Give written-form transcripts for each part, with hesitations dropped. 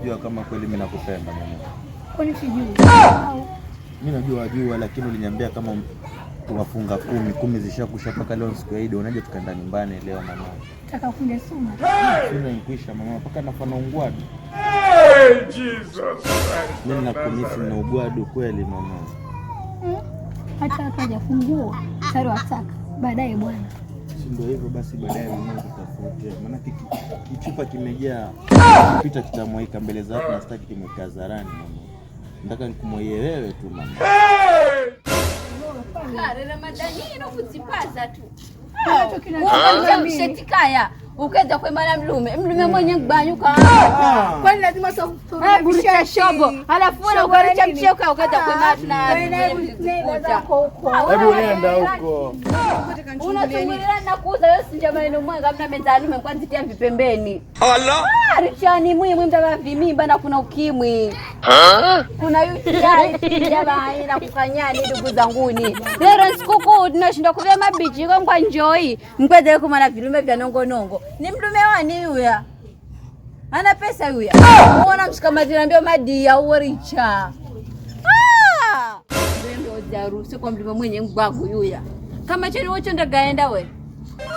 kujua kama kweli mimi nakupenda mama. Kwani sijui? Mimi najua lakini uliniambia kama tuwafunga 10 zishakusha mpaka leo siku ya Eid, unaje tukaenda nyumbani leo mama? Nataka kuja suma. Sina nikwisha mama mpaka nafana ungwadu. Jesus. Mimi nakumisi na ugwadu kweli mama. Hata akaja fungua sari wataka baadaye bwana. Si ndio hivyo basi baadaye mama tutafute. Maana kichupa kimejaa. Pita kitamwaika mbele za watu na sitaki kimweka hadharani mama. Nataka nikumwoye wewe tu mama. Kare Ramadhani inakuzipaza tu. Hapo kina mshetikaya ukeza kwa mwana mlume mwenye kubanyuka. Kwani lazima burusha shobo. Alafu wewe ukaricha mcheka ukeza kwa mwana. Hebu nenda huko. Unatumwira na kuuza wewe sinjamani mwenga mna menzalume kwanza tia vipembeni. Allah. Richani mwi mtaba vimimba na kuna ukimwi. Kuna yuti jamaa ina kukanyani ndugu zanguni. Lero sikukuu tunashinda kuvya mabichi kwa njoi. Mkweze kumana vilume vya nongo. Ni mlume wani huya? Ana pesa huya? Unaona mshikamati mbio madia uoricha. Ndio jarusi kwa mlume mwenye ngwagu huya. Kama cheni wocho ndagaenda we.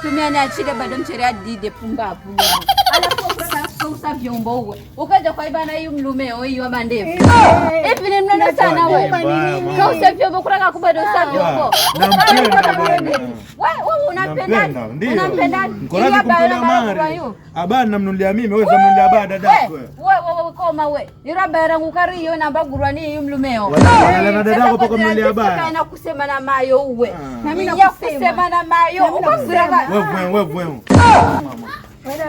Tumiani achile bado mchere adide pumbapu. Alafu usa vyombo uwe. Ukaja kwa ibana hiyo mlume hiyo mandevu. Hivi ni mnono sana we. Kausa vyombo kuraka kubado usa vyombo. Wewe unapenda? Unampenda? Mkoraji kumpelea mari. Abana namnulia mimi, wewe zamnulia baba dadako wewe. Wewe koma wewe. Irabara ngukariyo namba gurani hiyo mlumeo. Wala na dadako poko mnulia baba. Kana kusema na mayo uwe. Na mimi nakusema na mayo. Wewe.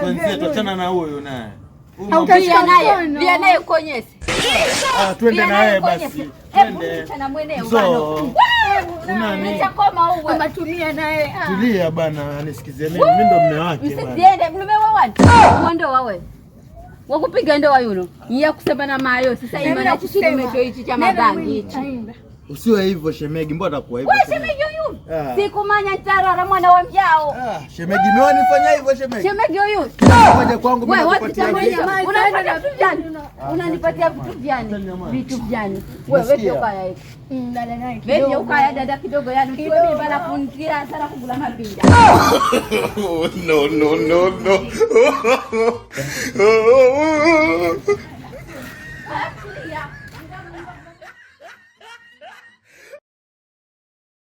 Kwanza tutachana na huyo naye. Via naye konyesi. Twende na yeye basi. Twende. Na mweneo bana. Unachakoma uwe. Kama tulia naye. Tulia bana, anisikizie mimi ndo mume wake bana. Msiende mlume wa watu. Ndo wawe. Wakupiga ndo wayuno. Nia kusema na mayo sasa imana chikidume hichi cha mabangi hichi. Usiwe hivyo shemegi, mbona atakuwa hivyo? Wewe shemegi huyu. Sikumanya ntarara mwana wa mjao. Shemegi mimi wanifanya hivyo shemegi. Shemegi huyu. Ngoja kwangu mimi nakupatia. Unanipatia vitu gani? Unanipatia vitu gani? Vitu gani? Wewe ndio kaya hivi. Dada naye. Wewe ukaya dada kidogo yani mimi bana kuntia sana kugula mabinda. No.